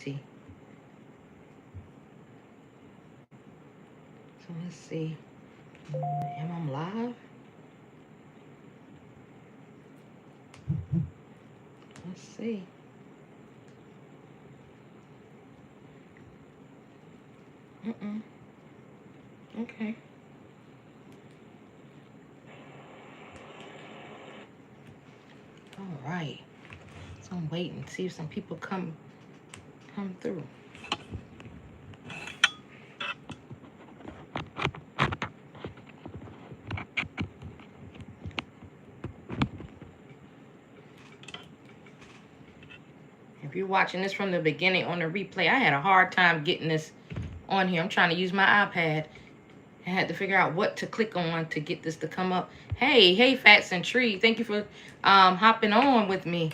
see. So let's see. Am I live? Let's see. Okay. All right. So I'm waiting to see if some people come through. If you're watching this from the beginning on the replay, I had a hard time getting this on here. I'm trying to use my iPad. I had to figure out what to click on to get this to come up. Hey, Fats and Tree. Thank you for hopping on with me.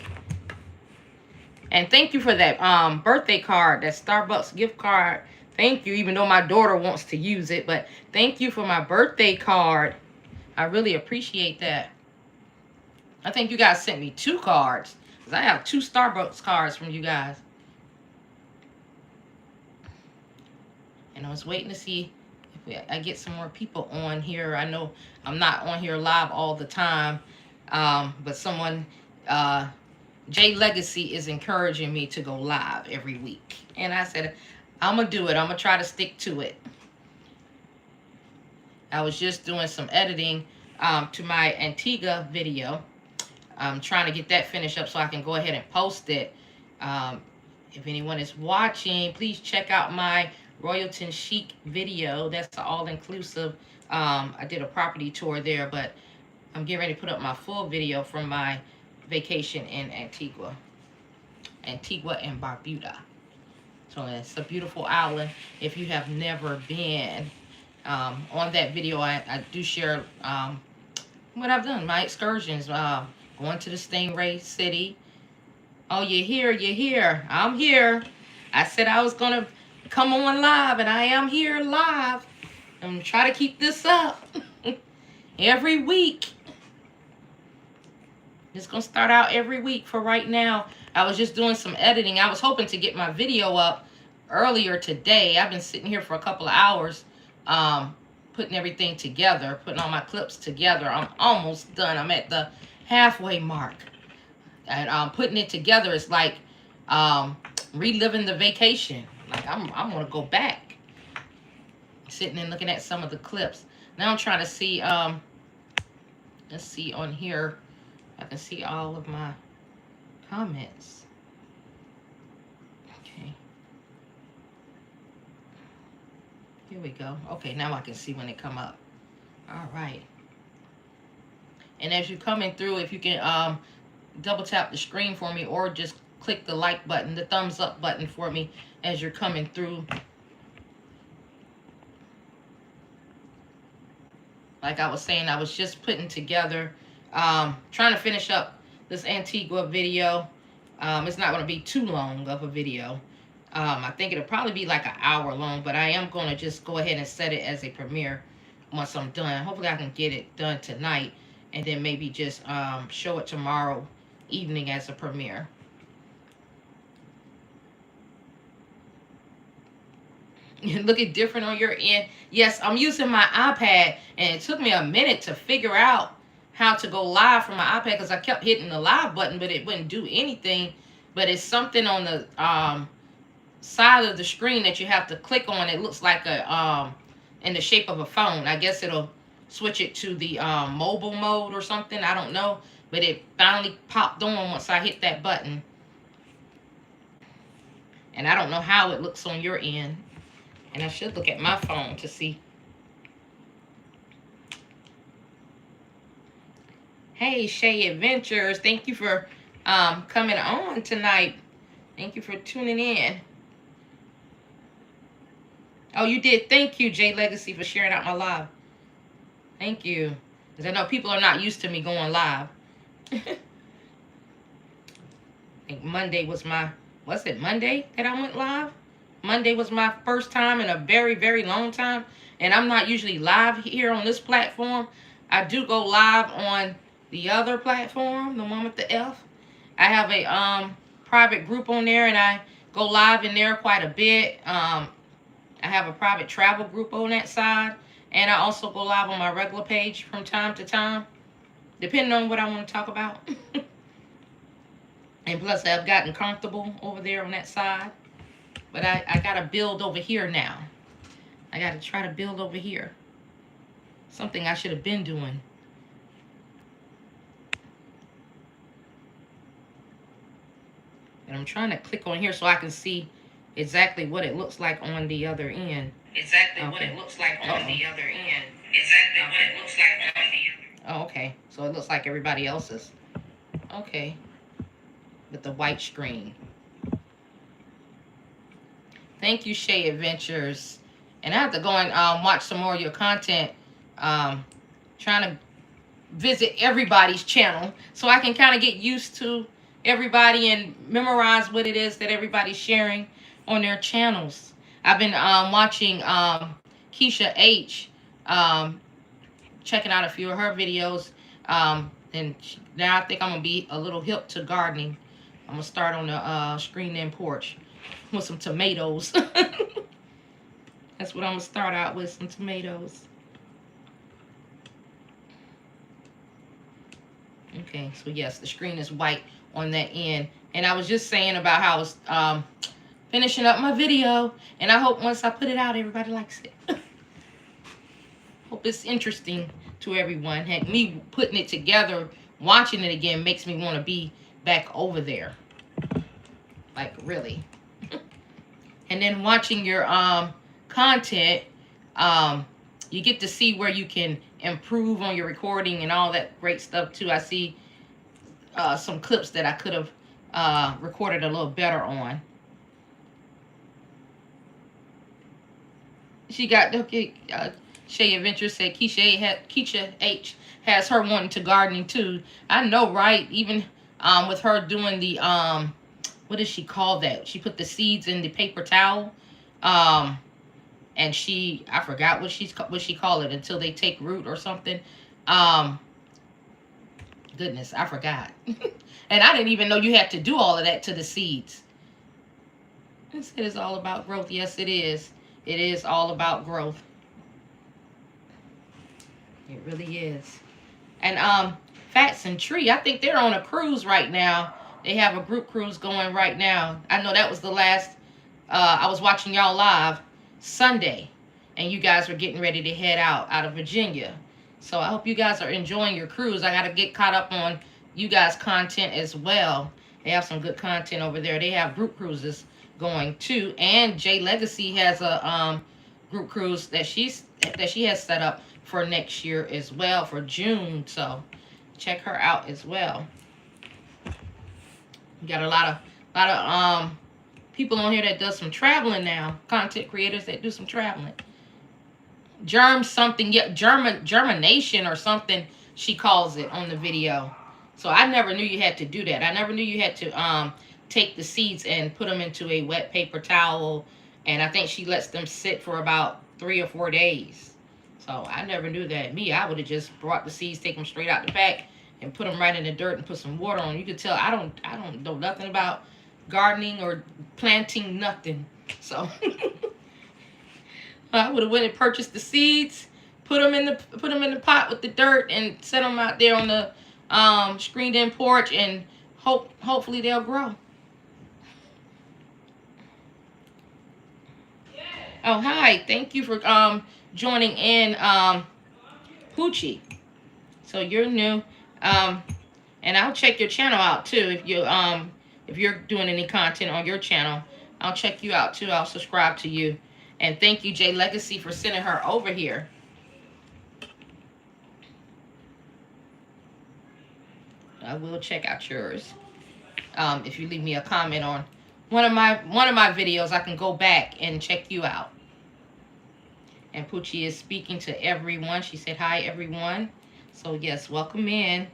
And thank you for that birthday card, that Starbucks gift card. Thank you, even though my daughter wants to use it. But thank you for my birthday card. I really appreciate that. I think you guys sent me 2 cards. Because I have 2 Starbucks cards from you guys. And I was waiting to see if I get some more people on here. I know I'm not on here live all the time. But someone, Jay Legacy, is encouraging me to go live every week. And I said, I'm going to do it. I'm going to try to stick to it. I was just doing some editing to my Antigua video. I'm trying to get that finished up so I can go ahead and post it. If anyone is watching, please check out my Royalton Chic video. That's all-inclusive. I did a property tour there, but I'm getting ready to put up my full video from my vacation in Antigua and Barbuda. So it's a beautiful island. If you have never been, on that video, I do share what I've done, my excursions, going to the Stingray City. Oh, you're here. I'm here. I said I was going to come on live, and I am here live. I'm going to try to keep this up every week. It's going to start out every week for right now. I was just doing some editing. I was hoping to get my video up earlier today. I've been sitting here for a couple of hours putting everything together, putting all my clips together. I'm almost done. I'm at the halfway mark. And putting it together is like reliving the vacation. Like I'm going to go back. Sitting and looking at some of the clips. Now I'm trying to see, let's see on here. I can see all of my comments. Okay. Here we go. Okay, now I can see when they come up. All right. And as you're coming through, if you can double tap the screen for me or just click the like button, the thumbs up button for me as you're coming through. Like I was saying, I was just putting together, trying to finish up this Antigua video. It's not going to be too long of a video. I think it'll probably be like an hour long, but I am going to just go ahead and set it as a premiere once I'm done. Hopefully I can get it done tonight and then maybe just show it tomorrow evening as a premiere. Look at different on your end. Yes, I'm using my iPad, and it took me a minute to figure out how to go live from my iPad because I kept hitting the live button, but it wouldn't do anything. But it's something on the side of the screen that you have to click on. It looks like a in the shape of a phone. I guess it'll switch it to the mobile mode or something. I don't know, but it finally popped on once I hit that button. And I don't know how it looks on your end. And I should look at my phone to see. Hey, Shay Adventures. Thank you for coming on tonight. Thank you for tuning in. Oh, you did. Thank you, Jay Legacy, for sharing out my live. Thank you. Because I know people are not used to me going live. I think Monday was my... Was it Monday that I went live? Monday was my first time in a very, very long time. And I'm not usually live here on this platform. I do go live on the other platform, the one with the F. I have a private group on there, and I go live in there quite a bit. I have a private travel group on that side. And I also go live on my regular page from time to time, depending on what I want to talk about. And plus, I've gotten comfortable over there on that side. But I got to build over here now. I got to try to build over here. Something I should have been doing. And I'm trying to click on here so I can see exactly what it looks like on the other end. Exactly what it looks like on the other end. Exactly what it looks like on the other. Oh, okay. So it looks like everybody else's. Okay. With the white screen. Thank you, Shay Adventures. And I have to go and watch some more of your content. Trying to visit everybody's channel so I can kind of get used to everybody and memorize what it is that everybody's sharing on their channels. I've been watching Keisha H, checking out a few of her videos, and now I think I'm gonna be a little hip to gardening. I'm gonna start on the screened-in porch with some tomatoes. That's what I'm gonna start out with, some tomatoes. Okay, so yes, the screen is white on that end. And I was just saying about how I was finishing up my video, and I hope once I put it out, everybody likes it. Hope it's interesting to everyone. Heck, me putting it together, watching it again, makes me want to be back over there. Like, really. And then watching your content, you get to see where you can improve on your recording and all that great stuff too. I see some clips that I could have recorded a little better on. She got, okay, Shay Adventure said Keisha H has her wanting to gardening too. I know, right? Even with her doing the, what does she call that? She put the seeds in the paper towel. And I forgot what she called it, until they take root or something. Goodness, I forgot. And I didn't even know you had to do all of that to the seeds. It is all about growth. Yes, it is. It is all about growth. It really is. And Fats and Tree, I think they're on a cruise right now. They have a group cruise going right now. I know that was the last, I was watching y'all live Sunday, and you guys were getting ready to head out of Virginia. So I hope you guys are enjoying your cruise. I got to get caught up on you guys' content as well. They have some good content over there. They have group cruises going too, and Jay Legacy has a group cruise that she has set up for next year as well, for June. So check her out as well. We got a lot of people on here that does some traveling now. Content creators that do some traveling. Germination or something she calls it on the video. So I never knew you had to do that. I never knew you had to take the seeds and put them into a wet paper towel. And I think she lets them sit for about 3 or 4 days. So I never knew that. Me, I would have just brought the seeds, take them straight out the pack, and put them right in the dirt and put some water on. You could tell I don't know nothing about gardening or planting, nothing. So I would have went and purchased the seeds, put them in the pot with the dirt, and set them out there on the screened-in porch, and hopefully they'll grow. Oh, hi! Thank you for joining in, Poochie. So you're new, and I'll check your channel out too if you're doing any content on your channel. I'll check you out too. I'll subscribe to you. And thank you, Jay Legacy, for sending her over here. I will check out yours. If you leave me a comment on one of my videos, I can go back and check you out. And Poochie is speaking to everyone. She said, hi, everyone. So, yes, welcome in.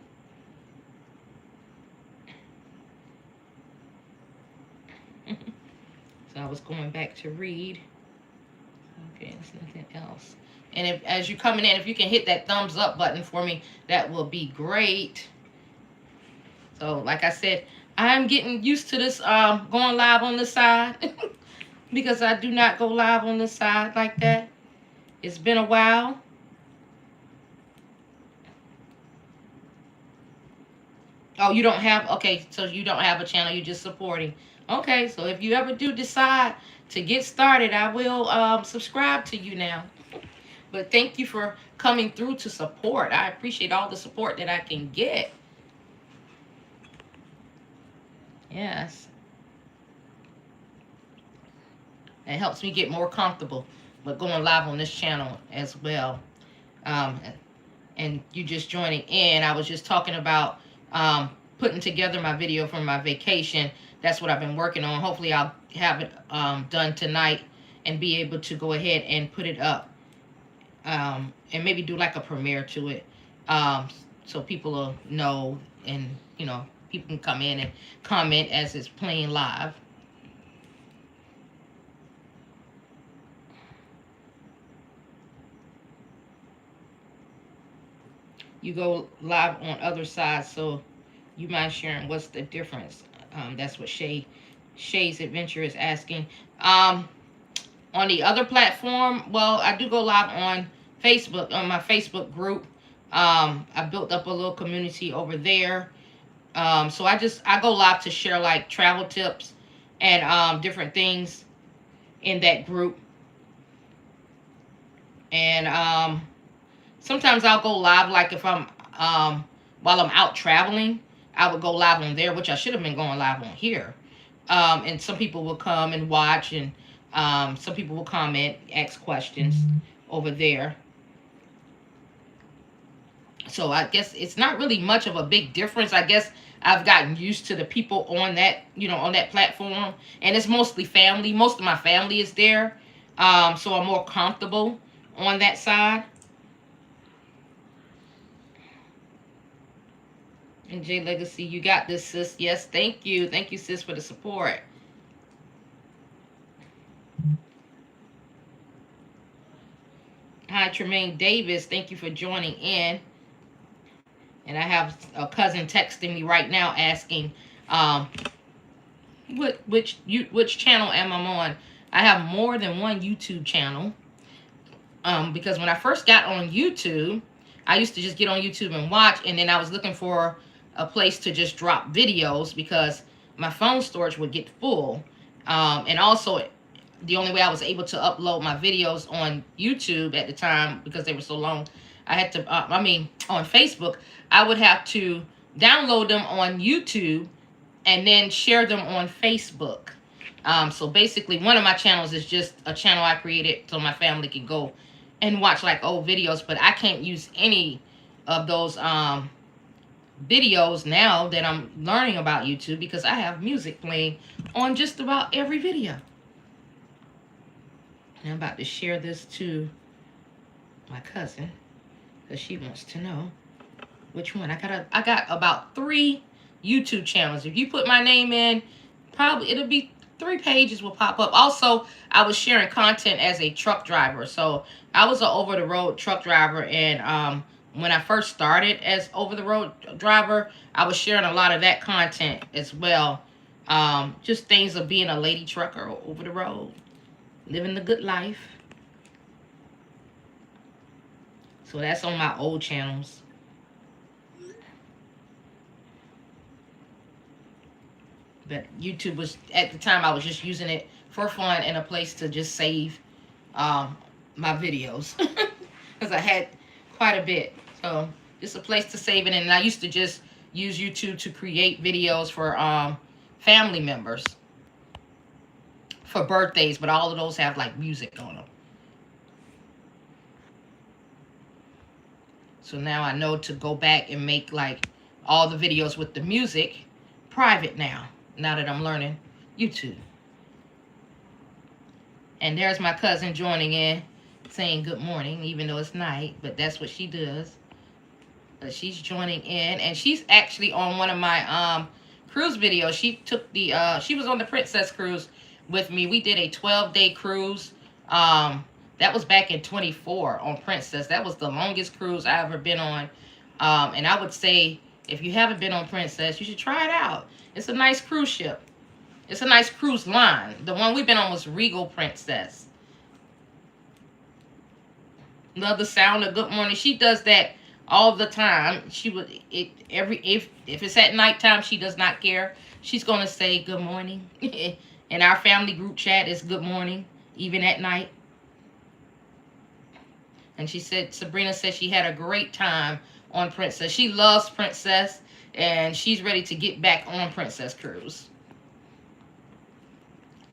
So I was going back to read. Okay, there's nothing else. And as you're coming in, if you can hit that thumbs up button for me, that will be great. So, like I said, I'm getting used to this going live on the side because I do not go live on the side like that. It's been a while. Oh, you don't have, okay, so you don't have a channel, you're just supporting. Okay, so if you ever do decide to get started, I will subscribe to you now. But thank you for coming through to support. I appreciate all the support that I can get. Yes. It helps me get more comfortable with going live on this channel as well. Um, and you just joining in, I was just talking about putting together my video from my vacation. That's what I've been working on. Hopefully I'll have it done tonight and be able to go ahead and put it up. And maybe do like a premiere to it, so people will know, and you know, people can come in and comment as it's playing live. You go live on other sides, so you mind sharing what's the difference? That's what Shay's Adventure is asking. On the other platform, well, I do go live on Facebook, on my Facebook group. I built up a little community over there. So I go live to share like travel tips and different things in that group. And sometimes I'll go live like if I'm while I'm out traveling, I would go live on there, which I should have been going live on here. And some people will come and watch, and some people will comment, ask questions over there. So I guess it's not really much of a big difference. I guess I've gotten used to the people on that, you know, on that platform. And it's mostly family. Most of my family is there. So I'm more comfortable on that side. And J Legacy, you got this, sis. Yes, thank you. Thank you, sis, for the support. Hi, Tremaine Davis. Thank you for joining in. And I have a cousin texting me right now asking which channel am I on. I have more than one YouTube channel. Because when I first got on YouTube, I used to just get on YouTube and watch, and then I was looking for a place to just drop videos because my phone storage would get full. And also, the only way I was able to upload my videos on YouTube at the time, because they were so long, I had to, on Facebook, I would have to download them on YouTube and then share them on Facebook. So basically, one of my channels is just a channel I created so my family can go and watch like old videos, but I can't use any of those videos now that I'm learning about YouTube because I have music playing on just about every video. And I'm about to share this to my cousin because she wants to know which one. I got about 3 YouTube channels. If you put my name in, probably it'll be 3 pages will pop up. Also, I was sharing content as a truck driver. So I was an over-the-road truck driver, and when I first started as over-the-road driver, I was sharing a lot of that content as well. Just things of being a lady trucker over the road, living the good life. So that's on my old channels. But YouTube was, at the time, I was just using it for fun and a place to just save my videos. Because I had quite a bit. So just a place to save it. And I used to just use YouTube to create videos for family members. For birthdays. But all of those have like music on them. So now I know to go back and make like all the videos with the music private now. Now that I'm learning YouTube. And there's my cousin joining in, saying good morning, even though it's night. But that's what she does. But she's joining in. And she's actually on one of my cruise videos. She took the, she was on the Princess Cruise with me. We did a 12-day cruise. That was back in 24 on Princess. That was the longest cruise I ever been on. And I would say If you haven't been on Princess, you should try it out. It's a nice cruise ship. It's a nice cruise line. The one we've been on was Regal Princess. Love the sound of good morning. She does that all the time. She would if it's at nighttime, she does not care. She's gonna say good morning. And our family group chat is good morning, even at night. And she said, Sabrina said she had a great time on Princess. She loves Princess, and she's ready to get back on Princess Cruise.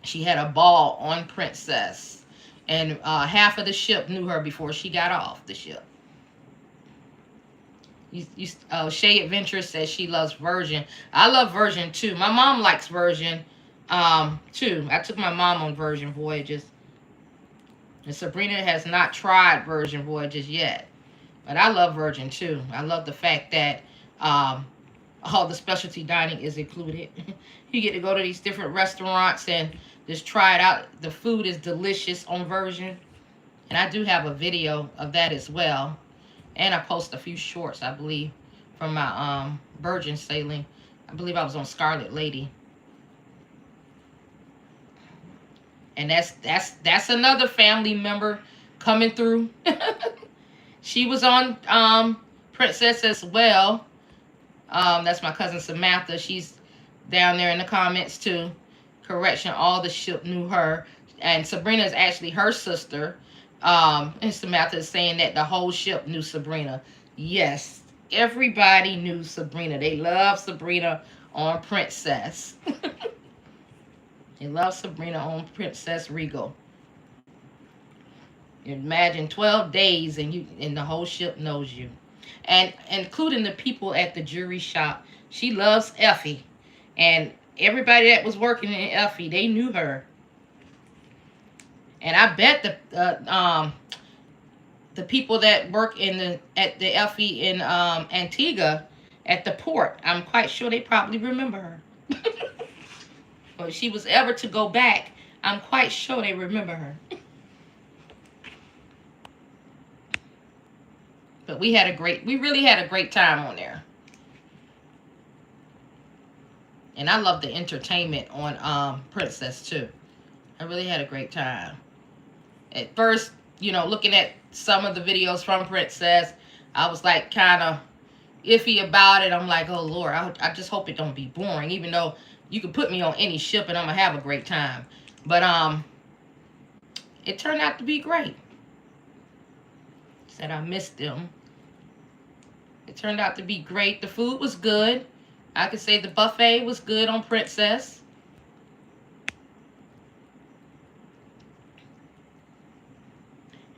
She had a ball on Princess, and half of the ship knew her before she got off the ship. Shay Adventure says she loves Virgin. I love Virgin too. My mom likes Virgin too. I took my mom on Virgin voyages. And Sabrina has not tried Virgin voyages yet. But I love Virgin too. I love the fact that all the specialty dining is included. You get to go to these different restaurants and just try it out. The food is delicious on Virgin. And I do have a video of that as well. And I post a few shorts, I believe, from my Virgin sailing. I believe I was on Scarlet Lady. And that's another family member coming through. She was on Princess as well. That's my cousin Samantha. She's down there in the comments too. Correction, all the ship knew her. And Sabrina is actually her sister. And Samantha is saying that the whole ship knew Sabrina. Yes, everybody knew Sabrina. They love Sabrina on Princess. They love Sabrina on Princess Regal. Imagine 12 days and the whole ship knows you. And including the people at the jewelry shop. She loves Effie. And everybody that was working in Effie, they knew her. And I bet the people that work at the Effie in Antigua at the port, I'm quite sure they probably remember her. But if she was ever to go back, I'm quite sure they remember her. But we really had a great time on there. And I love the entertainment on Princess too. I really had a great time. At first, looking at some of the videos from Princess, I was like kind of iffy about it. I'm like, oh Lord, I just hope it don't be boring, even though you can put me on any ship and I'm gonna have a great time. But it turned out to be great. Said I missed them. It turned out to be great. The food was good. I could say the buffet was good on Princess.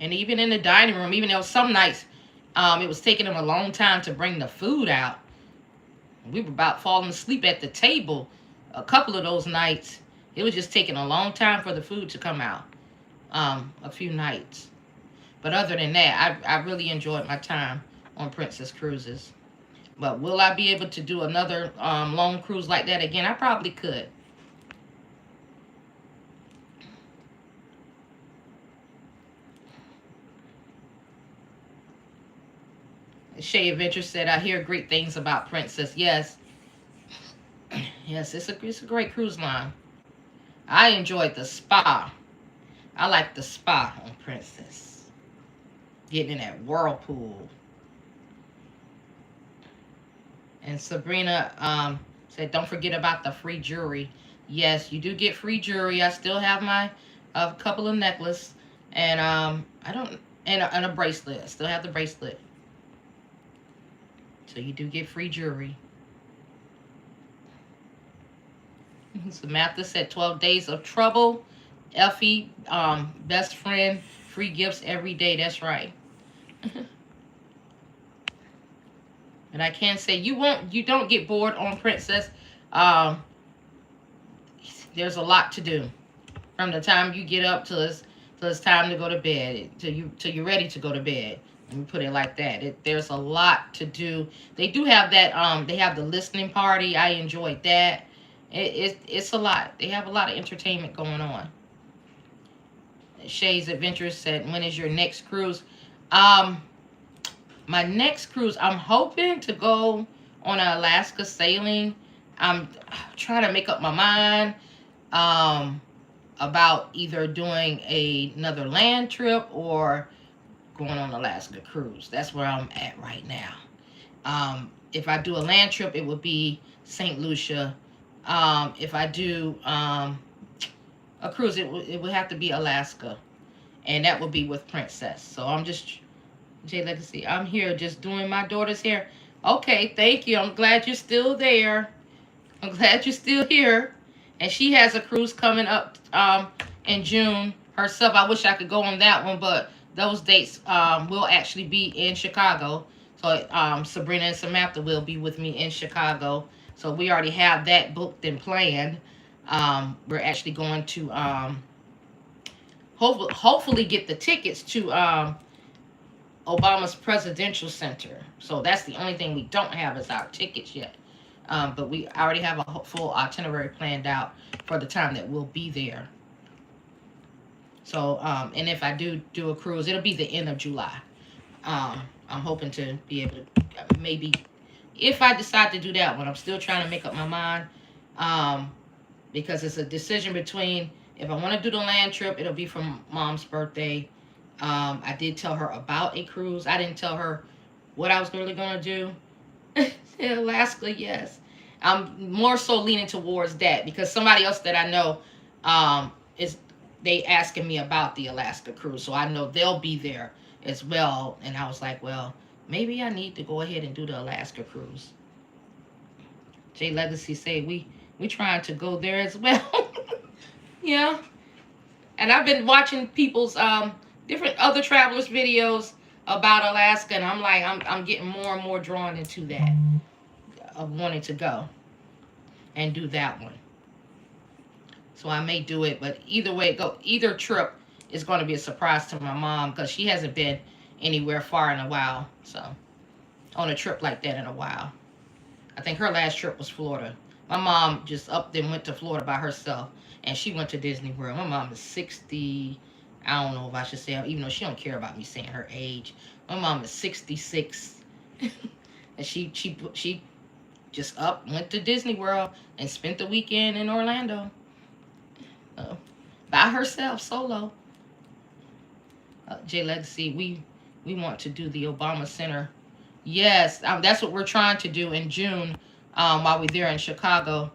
And even in the dining room, even though some nights it was taking them a long time to bring the food out. We were about falling asleep at the table a couple of those nights. It was just taking a long time for the food to come out a few nights. But other than that, I really enjoyed my time on Princess Cruises. But will I be able to do another long cruise like that again? I probably could. Shay Adventure said, I hear great things about Princess. Yes. Yes, it's a great cruise line. I enjoyed the spa. I like the spa on Princess. Getting in that whirlpool. And Sabrina said, don't forget about the free jewelry. Yes, you do get free jewelry. I still have my a couple of necklaces. And and a bracelet. I still have the bracelet. So you do get free jewelry. Samantha said 12 days of trouble. Effie, best friend, free gifts every day. That's right. And I can say you don't get bored on Princess. There's a lot to do from the time you get up till it's time to go to bed, till you're ready to go to bed. Let me put it like that. There's a lot to do. They do have that. They have the listening party. I enjoyed that. It's a lot. They have a lot of entertainment going on. Shay's Adventures said, when is your next cruise? My next cruise, I'm hoping to go on an Alaska sailing. I'm trying to make up my mind about either doing another land trip or going on an Alaska cruise. That's where I'm at right now. If I do a land trip, it would be St. Lucia. If I do a cruise, it would have to be Alaska, and that would be with Princess. So I'm just J Legacy. I'm here just doing my daughter's hair. Okay, thank you. I'm glad you're still there. I'm glad you're still here. And she has a cruise coming up in June herself. I wish I could go on that one, but those dates will actually be in Chicago. So Sabrina and Samantha will be with me in Chicago. So we already have that booked and planned. We're actually going to hopefully get the tickets to Obama's Presidential Center. So that's the only thing we don't have is our tickets yet. But we already have a full itinerary planned out for the time that we'll be there. So, and if I do a cruise, it'll be the end of July. I'm hoping to be able to, maybe, if I decide to do that one, I'm still trying to make up my mind. Because it's a decision between, if I want to do the land trip, it'll be for Mom's birthday. I did tell her about a cruise. I didn't tell her what I was really going to do. In Alaska, yes. I'm more so leaning towards that because somebody else that I know is they asking me about the Alaska cruise, so I know they'll be there as well. And I was like, well, maybe I need to go ahead and do the Alaska cruise. J Legacy say we trying to go there as well. Yeah. And I've been watching people's different other travelers videos about Alaska, and I'm like, I'm getting more and more drawn into that, of wanting to go and do that one. So I may do it, but either way, either trip is going to be a surprise to my mom because she hasn't been anywhere far in a while. So on a trip like that in a while. I think her last trip was Florida. My mom just up and went to Florida by herself, and she went to Disney World. My mom is 60. I don't know if I should say, even though she don't care about me saying her age. My mom is 66, and she just up, went to Disney World, and spent the weekend in Orlando. By herself, solo. J Legacy, we want to do the Obama Center. Yes, that's what we're trying to do in June while we're there in Chicago.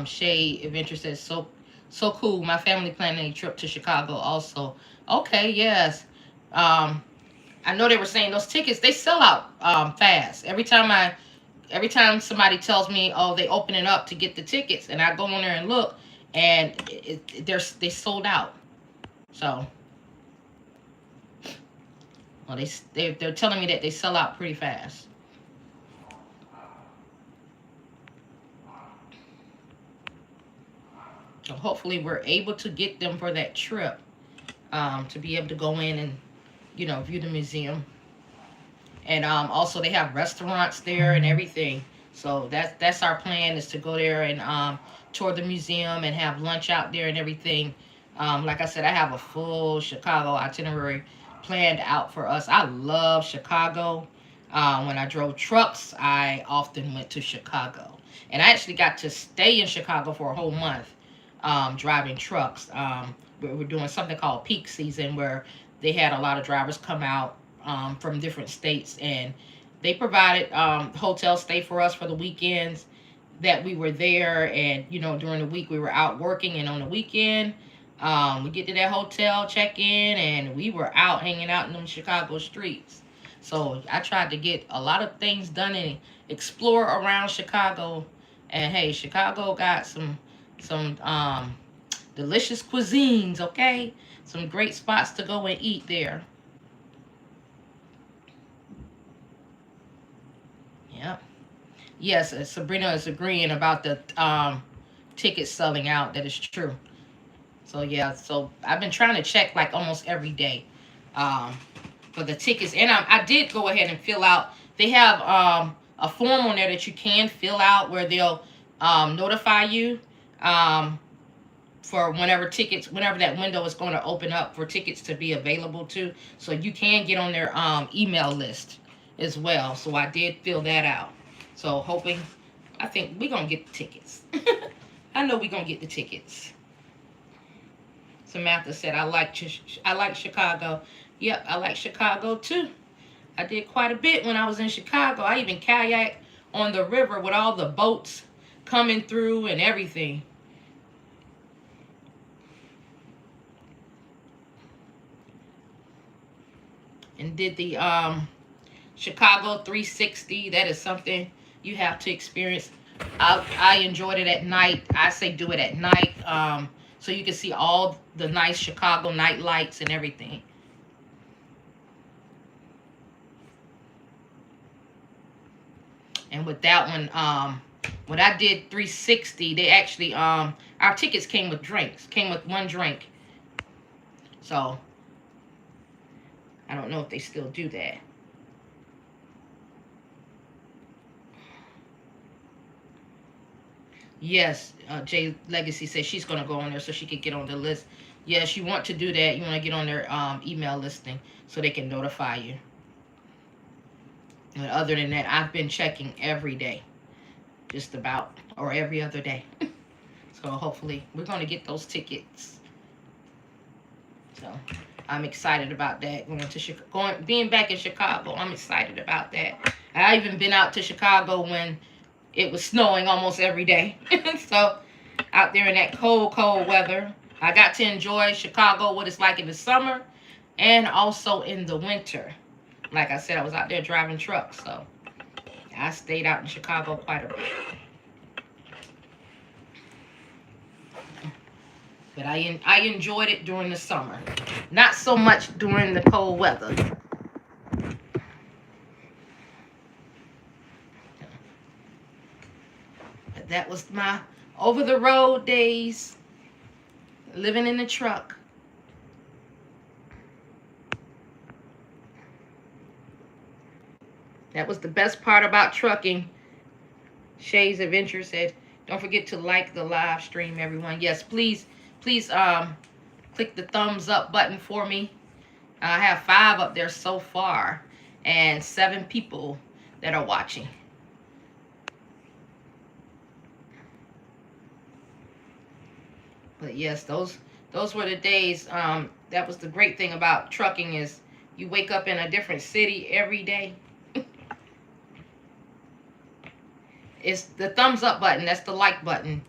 Shay Adventure says, so cool. My family planning a trip to Chicago also. Okay, yes. I know they were saying those tickets, they sell out fast. Every time somebody tells me, oh, they open it up to get the tickets, and I go on there and look, and they sold out. So, well, they're telling me that they sell out pretty fast. So hopefully we're able to get them for that trip, to be able to go in and, view the museum. And also they have restaurants there and everything. So that's our plan, is to go there and tour the museum and have lunch out there and everything. Like I said, I have a full Chicago itinerary planned out for us. I love Chicago. When I drove trucks, I often went to Chicago. And I actually got to stay in Chicago for a whole month driving trucks. We were doing something called peak season, where they had a lot of drivers come out from different states, and they provided hotel stay for us for the weekends that we were there. And during the week we were out working, and on the weekend we get to that hotel, check in, and we were out hanging out in them Chicago streets. So I tried to get a lot of things done and explore around Chicago. And hey, Chicago got some delicious cuisines, okay? Some great spots to go and eat there. Yeah. Yes, Sabrina is agreeing about the tickets selling out. That is true. So yeah, so I've been trying to check like almost every day for the tickets. And I did go ahead and fill out. They have a form on there that you can fill out where they'll notify you for whenever that window is going to open up for tickets to be available to. So you can get on their email list as well. So I did fill that out. So hoping, I think we're going to get the tickets. I know we're going to get the tickets. Samantha said, I like Chicago. Yep, I like Chicago too. I did quite a bit when I was in Chicago. I even kayaked on the river with all the boats coming through and everything. And did the Chicago 360. That is something you have to experience. I enjoyed it at night. I say do it at night, so you can see all the nice Chicago night lights and everything. And with that one, when I did 360, they actually, our tickets came with drinks. Came with one drink. So, I don't know if they still do that. Yes, Jay Legacy says she's going to go on there so she can get on the list. Yes, you want to do that. You want to get on their email listing so they can notify you. And other than that, I've been checking every day. Just about. Or every other day. So hopefully we're going to get those tickets. So I'm excited about that. Being back in Chicago, I'm excited about that. I even been out to Chicago when it was snowing almost every day. So out there in that cold, cold weather, I got to enjoy Chicago, what it's like in the summer and also in the winter. Like I said, I was out there driving trucks, so I stayed out in Chicago quite a bit. But I enjoyed it during the summer. Not so much during the cold weather. But that was my over-the-road days. Living in the truck. That was the best part about trucking. Shay's Adventure said, don't forget to like the live stream, everyone. Yes, please click the thumbs up button for me. I have 5 up there so far and 7 people that are watching. But yes, those were the days. That was the great thing about trucking is you wake up in a different city every day. It's the thumbs up button. That's the like button.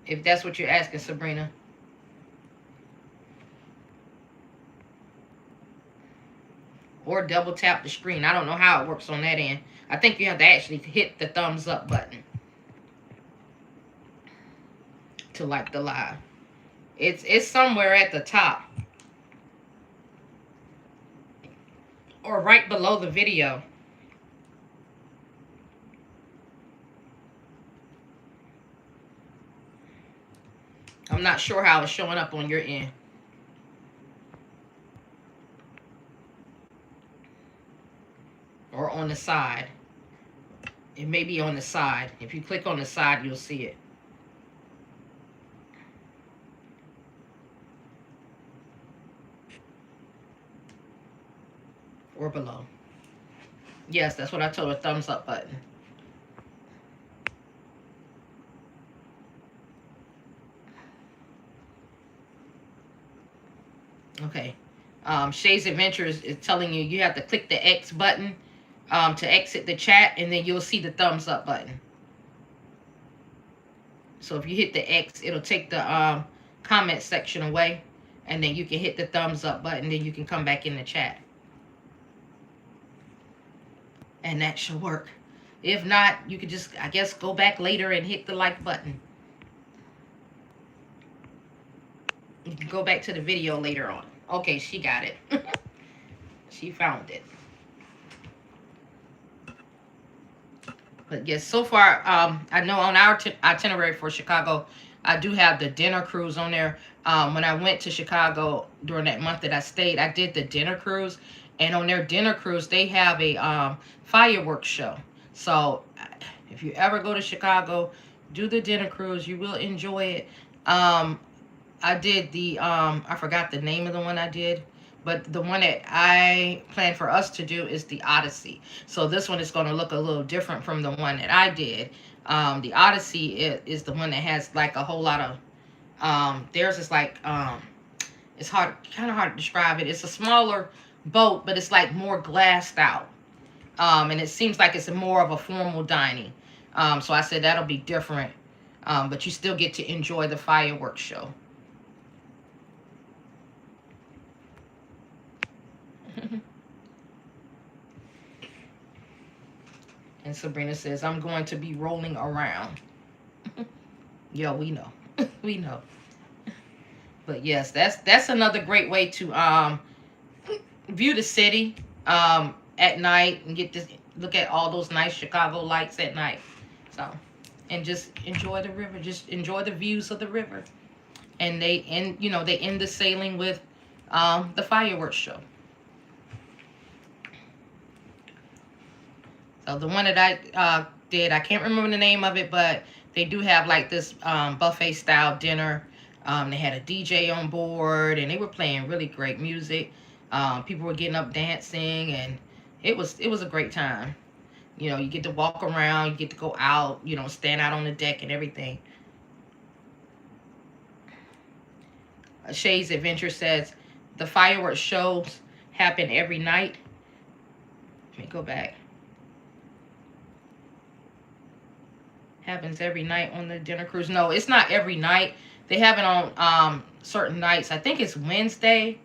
If that's what you're asking, Sabrina. Or double tap the screen. I don't know how it works on that end. I think you have to actually hit the thumbs up button to like the live. It's somewhere at the top. Or right below the video. I'm not sure how it's showing up on your end. Or on the side. It may be on the side. If you click on the side, you'll see it. Or below. Yes, that's what I told her, thumbs up button. Okay. Shay's Adventures is telling you you have to click the X button to exit the chat, and then you'll see the thumbs up button. So if you hit the X, it'll take the comment section away, and then you can hit the thumbs up button, then you can come back in the chat. And that should work. If not, you could just, I guess, go back later and hit the like button. You can go back to the video later on. Okay, she got it. She found it. But yes, so far, I know on our itinerary for Chicago, I do have the dinner cruise on there. When I went to Chicago during that month that I stayed, I did the dinner cruise. And on their dinner cruise, they have a fireworks show. So if you ever go to Chicago, do the dinner cruise. You will enjoy it. I did the, I forgot the name of the one I did. But the one that I plan for us to do is the Odyssey. So this one is going to look a little different from the one that I did. The Odyssey is the one that has like a whole lot of, theirs is like, it's kind of hard to describe it. It's a smaller boat, but it's like more glassed out. And it seems like it's more of a formal dining. So I said that'll be different. But you still get to enjoy the fireworks show. And Sabrina says, I'm going to be rolling around. Yeah, we know. We know. But yes, that's another great way to view the city at night and get to look at all those nice Chicago lights at night. So, and just enjoy the river. Just enjoy the views of the river. And they end the sailing with the fireworks show. So the one that I did, I can't remember the name of it, but they do have like this buffet style dinner. They had a DJ on board, and they were playing really great music. People were getting up dancing, and it was a great time. You know, you get to walk around, you get to go out, you know, stand out on the deck and everything. Shay's Adventure says, the fireworks shows happen every night. Let me go back. Happens every night on the dinner cruise. No, it's not every night. They have it on certain nights. I think it's Wednesday.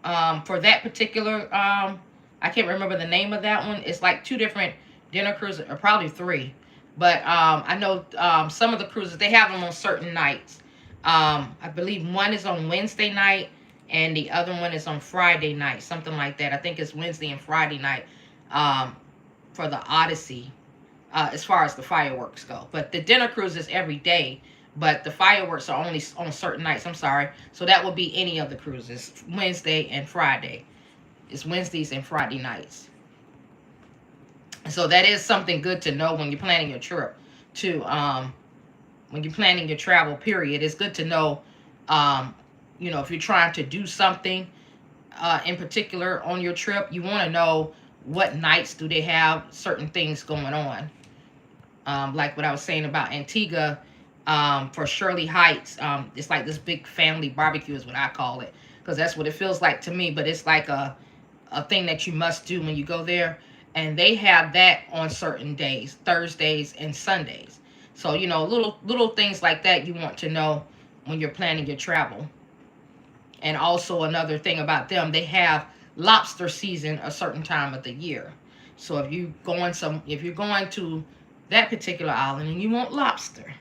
For that particular, I can't remember the name of that one. It's like 2 different dinner cruises, or probably 3. But I know some of the cruises, they have them on certain nights. I believe one is on Wednesday night, and the other one is on Friday night, something like that. I think it's Wednesday and Friday night for the Odyssey, as far as the fireworks go. But the dinner cruise is every day, but the fireworks are only on certain nights. I'm sorry. So that would be any of the cruises, Wednesday and Friday. It's Wednesdays and Friday nights. So that is something good to know when you're planning your trip, too. When you're planning your travel, period, it's good to know, you know, if you're trying to do something in particular on your trip, you want to know what nights do they have certain things going on. Like what I was saying about Antigua, for Shirley Heights, it's like this big family barbecue is what I call it, because that's what it feels like to me. But it's like a thing that you must do when you go there, and they have that on certain days, Thursdays and Sundays. So, you know, little things like that you want to know when you're planning your travel. And also another thing about them, they have lobster season a certain time of the year. So if you're going to that particular island and you want lobster,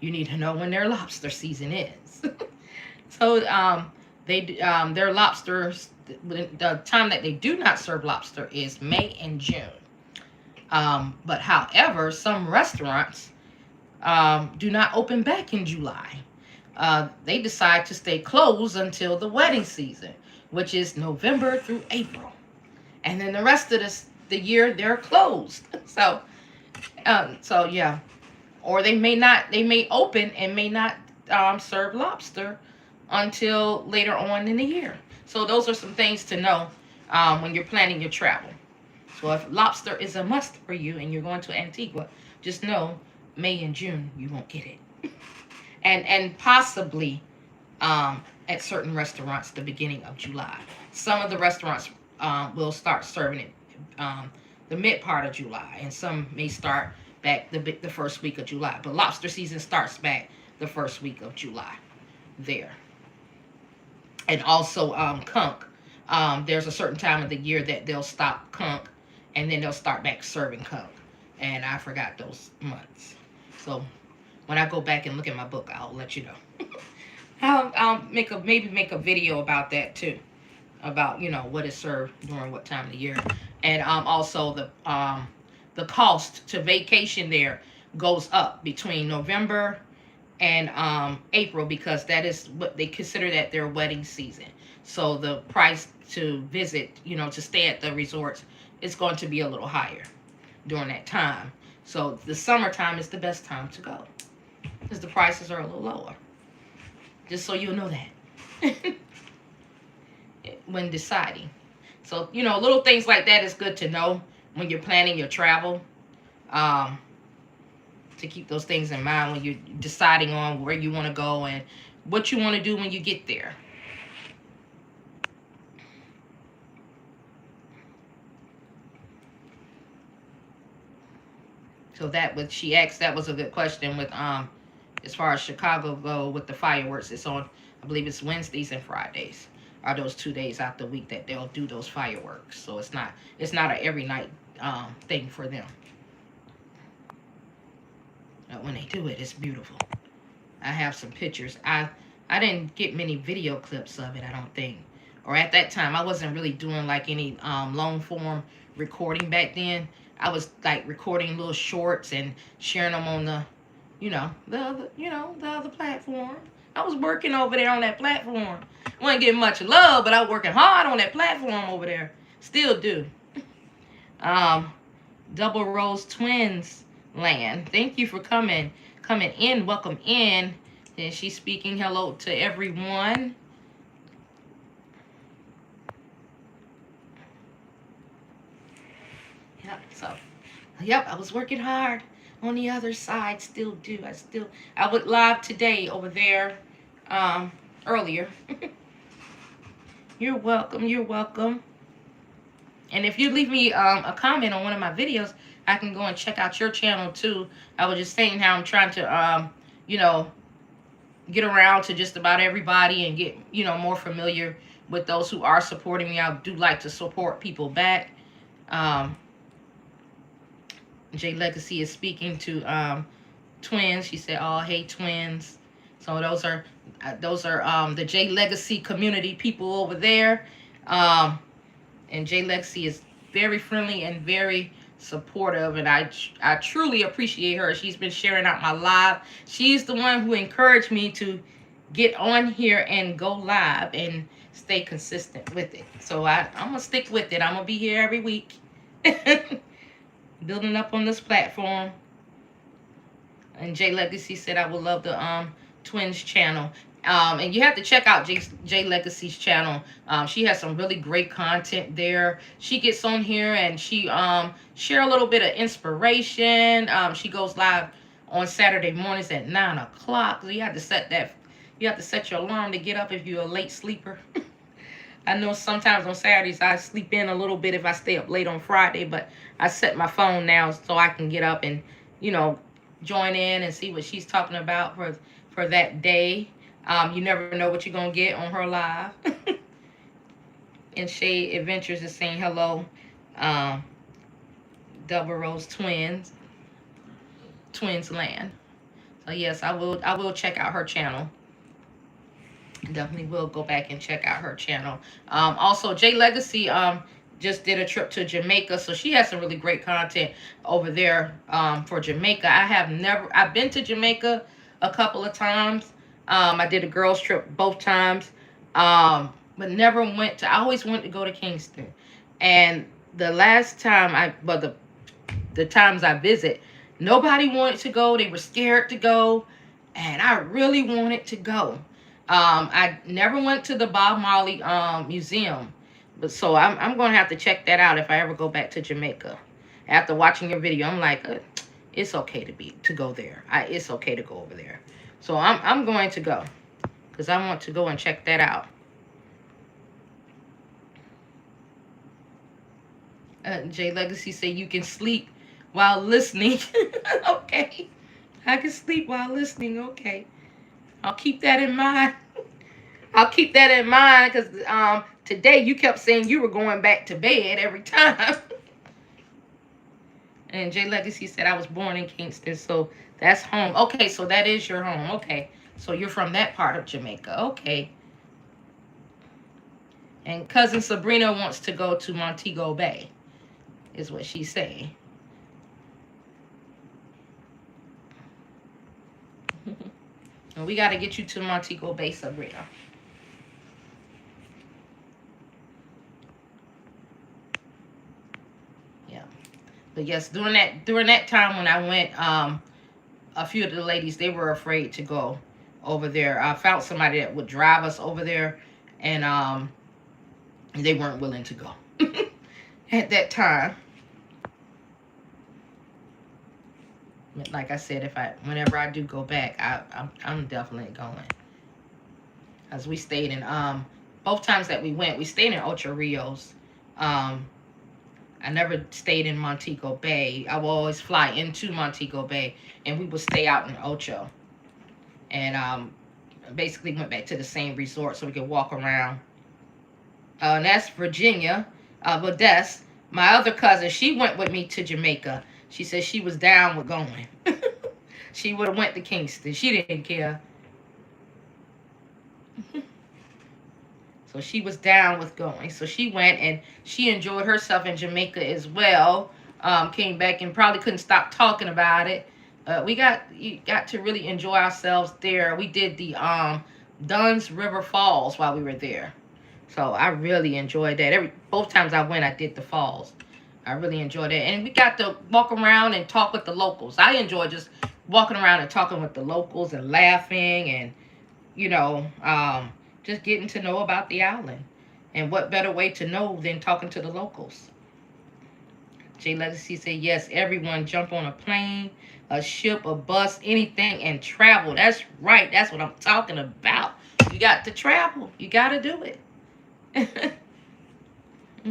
you need to know when their lobster season is. So their lobsters, the time that they do not serve lobster is May and June. But however, some restaurants do not open back in July. They decide to stay closed until the wedding season, which is November through April. And then the rest of the year, they're closed. So yeah. Or they may open and may not serve lobster until later on in the year. So those are some things to know when you're planning your travel. So if lobster is a must for you and you're going to Antigua, just know May and June you won't get it. And possibly at certain restaurants the beginning of July. Some of the restaurants will start serving it the mid part of July, and some may start back the first week of July. But lobster season starts back the first week of July there. And also conch. There's a certain time of the year that they'll stop conch, and then they'll start back serving conch. And I forgot those months. So when I go back and look at my book, I'll let you know. I'll maybe make a video about that too, about, you know, what is served during what time of the year. And also the cost to vacation there goes up between November and April, because that is what they consider that their wedding season. So the price to visit, you know, to stay at the resorts is going to be a little higher during that time. So the summertime is the best time to go, because the prices are a little lower. Just so you know that. when deciding. So, you know, little things like that is good to know when you're planning your travel. Um, to keep those things in mind when you're deciding on where you want to go and what you want to do when you get there. So that was, she asked, that was a good question with as far as Chicago go with the fireworks. It's on, I believe it's Wednesdays and Fridays are those 2 days out the week that they'll do those fireworks. So it's not a every night thing for them. But when they do it, it's beautiful. I have some pictures. I didn't get many video clips of it, I don't think. Or at that time, I wasn't really doing like any long form recording back then. I was like recording little shorts and sharing them on the, the other platform. I was working over there on that platform. Wasn't getting much love, but I was working hard on that platform over there. Still do. Double Rose Twins Land. Thank you for coming in. Welcome in. And she's speaking hello to everyone. Yep, I was working hard on the other side. Still do. I went live today over there earlier. You're welcome. And if you leave me a comment on one of my videos, I can go and check out your channel too. I was just saying how I'm trying to get around to just about everybody and get more familiar with those who are supporting me. I do like to support people back. J Legacy is speaking to twins. She said, "Oh, hey, twins." So those are the J Legacy community people over there. And J Legacy is very friendly and very supportive, and I truly appreciate her. She's been sharing out my live. She's the one who encouraged me to get on here and go live and stay consistent with it. So I'm gonna stick with it. I'm gonna be here every week. Building up on this platform. And J Legacy said I would love the twins channel. And you have to check out J Legacy's channel. She has some really great content there. She gets on here and she share a little bit of inspiration. She goes live on Saturday mornings at 9 o'clock. So you have to set your alarm to get up if you're a late sleeper. I know sometimes on Saturdays I sleep in a little bit if I stay up late on Friday, but I set my phone now so I can get up and, join in and see what she's talking about for that day. You never know what you're going to get on her live. And Shade Adventures is saying hello. Double Rose Twins Land. So yes, I will check out her channel. Definitely will go back and check out her channel. Also, J Legacy just did a trip to Jamaica, so she has some really great content over there for Jamaica. I've been to Jamaica a couple of times. I did a girls trip both times, but never I always wanted to go to Kingston. And the last time the times I visit, nobody wanted to go. They were scared to go, and I really wanted to go. I never went to the Bob Marley museum, but so I'm going to have to check that out if I ever go back to Jamaica. After watching your video, I'm like, it's okay to go there. It's okay to go over there. So I'm going to go because I want to go and check that out. J Legacy say you can sleep while listening. Okay, I can sleep while listening. Okay. I'll keep that in mind. I'll keep that in mind because today you kept saying you were going back to bed every time. And J Legacy said I was born in Kingston, so that's home. Okay, so that is your home. Okay, so you're from that part of Jamaica. Okay. And cousin Sabrina wants to go to Montego Bay, is what she's saying. And we got to get you to Montego Bay, Sabrina. Yeah. But yes, during that time when I went, a few of the ladies, they were afraid to go over there. I found somebody that would drive us over there. And They weren't willing to go at that time. Like I said, whenever I do go back, I'm definitely going. As we stayed in both times that we stayed in Ocho Rios. I never stayed in Montego Bay. I will always fly into Montego Bay, and we would stay out in Ocho. And basically went back to the same resort so we could walk around. And that's Virginia. Modeste, my other cousin, she went with me to Jamaica. She said she was down with going. She would have went to Kingston. She didn't care. So she was down with going. So she went, and she enjoyed herself in Jamaica as well. Came back and probably couldn't stop talking about it. We got to really enjoy ourselves there. We did the Dunn's River Falls while we were there. So I really enjoyed that. Both times I went, I did the falls. I really enjoyed it. And we got to walk around and talk with the locals. I enjoy just walking around and talking with the locals and laughing and, you know, just getting to know about the island. And what better way to know than talking to the locals? J Legacy said, yes, everyone jump on a plane, a ship, a bus, anything, and travel. That's right. That's what I'm talking about. You got to travel. You got to do it.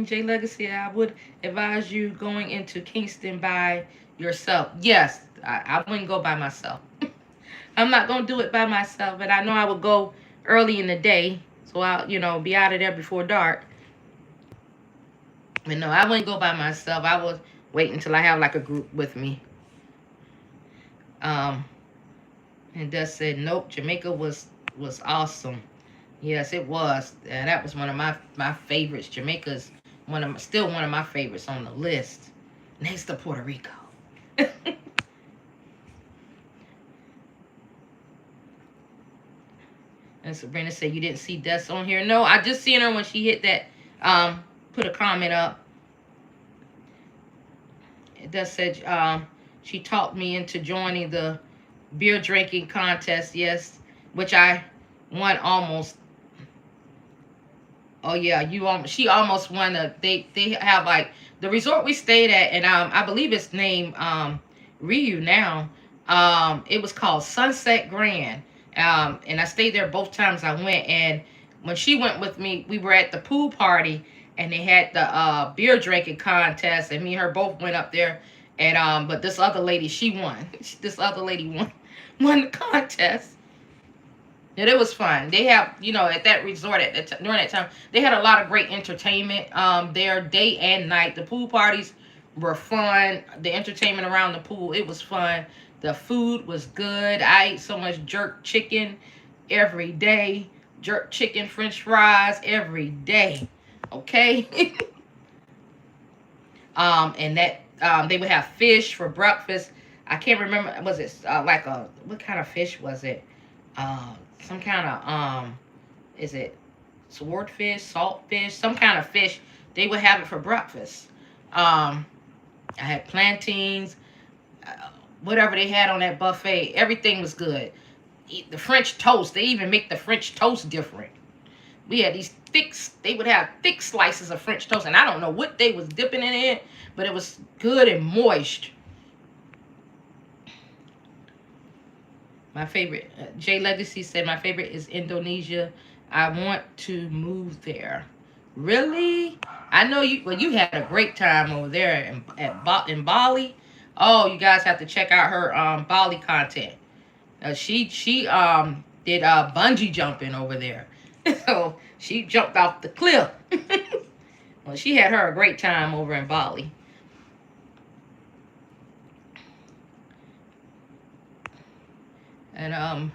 J Legacy, I would advise you going into Kingston by yourself. Yes, I wouldn't go by myself. I'm not going to do it by myself, but I know I would go early in the day, so I'll, you know, be out of there before dark. But no, I wouldn't go by myself. I would wait until I have like a group with me. And Dust said, nope, Jamaica was awesome. Yes, it was. And that was one of my favorites. Jamaica's still one of my favorites on the list, next to Puerto Rico. And Sabrina said, you didn't see Dust on here? No, I just seen her when she hit that, put a comment up. Dust said, she talked me into joining the beer drinking contest, yes, which I won almost. Oh yeah, she almost won. They have like the resort we stayed at, and I believe it's named Ryu now. It was called Sunset Grand. And I stayed there both times I went. And when she went with me, we were at the pool party, and they had the beer drinking contest, and me and her both went up there. And but this other lady, she won. This other lady won the contest. And it was fun. They have, you know, at that resort during that time, they had a lot of great entertainment there, day and night. The pool parties were fun. The entertainment around the pool, it was fun. The food was good. I ate so much jerk chicken every day. Jerk chicken, french fries every day. Okay? And that they would have fish for breakfast. I can't remember. Was it like what kind of fish was it? Some kind of, is it swordfish, saltfish, some kind of fish. They would have it for breakfast. I had plantains, whatever they had on that buffet. Everything was good. The French toast, they even make the French toast different. We had these they would have thick slices of French toast, and I don't know what they was dipping in it, but it was good and moist. My favorite, J Legacy said, my favorite is Indonesia. I want to move there. Really? I know you. Well, you had a great time over there in Bali. Oh, you guys have to check out her Bali content. She did bungee jumping over there. So she jumped off the cliff. Well, she had her a great time over in Bali. And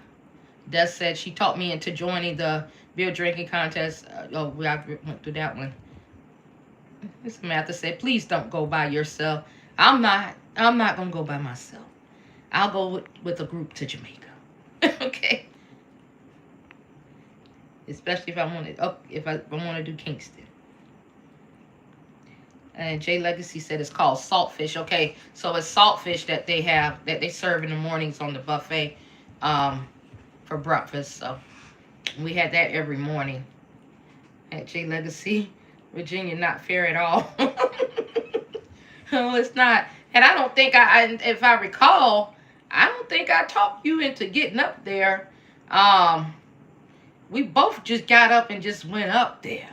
Des said she talked me into joining the beer drinking contest. I went through that one. Samantha said, please don't go by yourself. I'm not gonna go by myself. I'll go with a group to Jamaica. Okay. Especially if I want to do Kingston. And J Legacy said it's called saltfish. Okay, so it's saltfish that they serve in the mornings on the buffet for breakfast. So we had that every morning at J Legacy. Virginia not fair at all. No, it's not. And I don't think if I recall, I don't think I talked you into getting up there. Um, we both just got up and just went up there.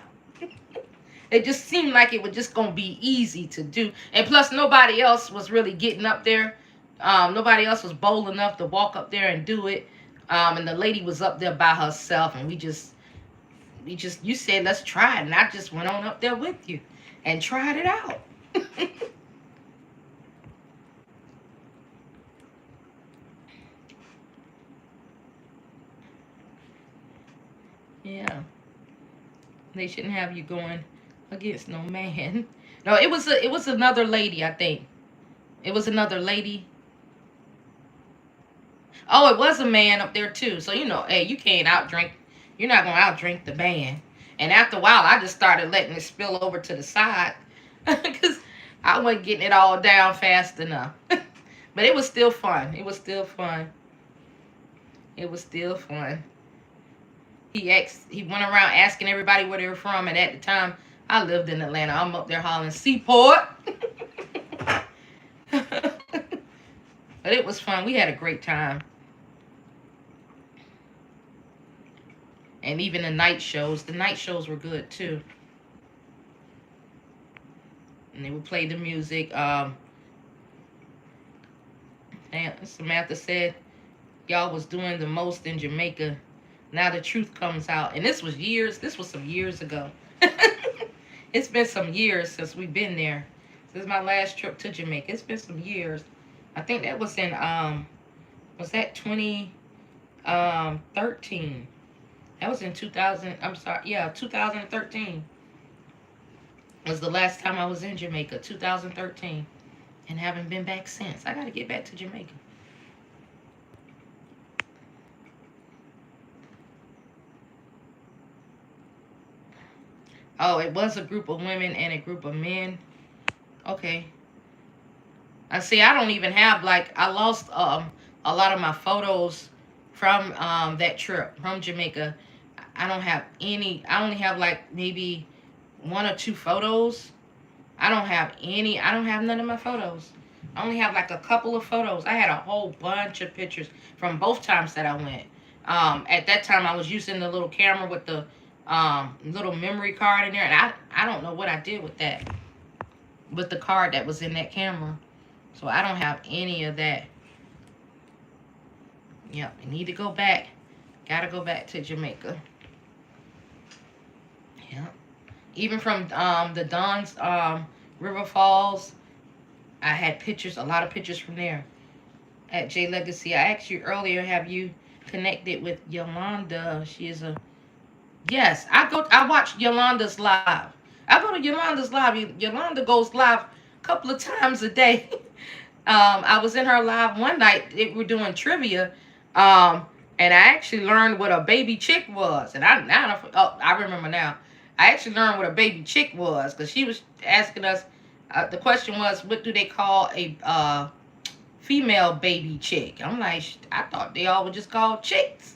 It just seemed like it was just gonna be easy to do, and plus nobody else was really getting up there. Nobody else was bold enough to walk up there and do it. And the lady was up there by herself, and you said let's try it, and I just went on up there with you and tried it out. Yeah, they shouldn't have you going against no man. No, it was another lady, I think. It was another lady. Oh, it was a man up there too. So hey, you can't outdrink. You're not gonna outdrink the man. And after a while, I just started letting it spill over to the side because I wasn't getting it all down fast enough. But it was still fun. It was still fun. It was still fun. He went around asking everybody where they were from, and at the time, I lived in Atlanta. I'm up there hollering Seaport. But it was fun. We had a great time. And even the night shows were good too. And they would play the music. Samantha said, y'all was doing the most in Jamaica. Now the truth comes out. And this was some years ago. It's been some years since we've been there. This is my last trip to Jamaica. It's been some years. I think that was in, was that 2013? That was in 2013 was the last time I was in Jamaica, 2013. And haven't been back since. I got to get back to Jamaica. Oh, it was a group of women and a group of men. Okay. I see. I don't even have I lost a lot of my photos from that trip from Jamaica. I don't have any. I only have maybe 1 or 2 photos. I don't have any. I don't have none of my photos. I only have a couple of photos. I had a whole bunch of pictures from both times that I went. At that time, I was using the little camera with the little memory card in there, and I don't know what I did with that, with the card that was in that camera. So I don't have any of that. Yep, I need to go back. Gotta go back to Jamaica. Yep. Even from the Don's River Falls, I had pictures, a lot of pictures from there. At J Legacy, I asked you earlier, have you connected with Yolanda? She is a... Yes, I watch Yolanda's live. I go to Yolanda's live. Yolanda goes live a couple of times a day. I was in her live one night. They were doing trivia. And I actually learned what a baby chick was. And I remember now. I actually learned what a baby chick was because she was asking us. The question was, what do they call a female baby chick? I'm like, I thought they all were just called chicks.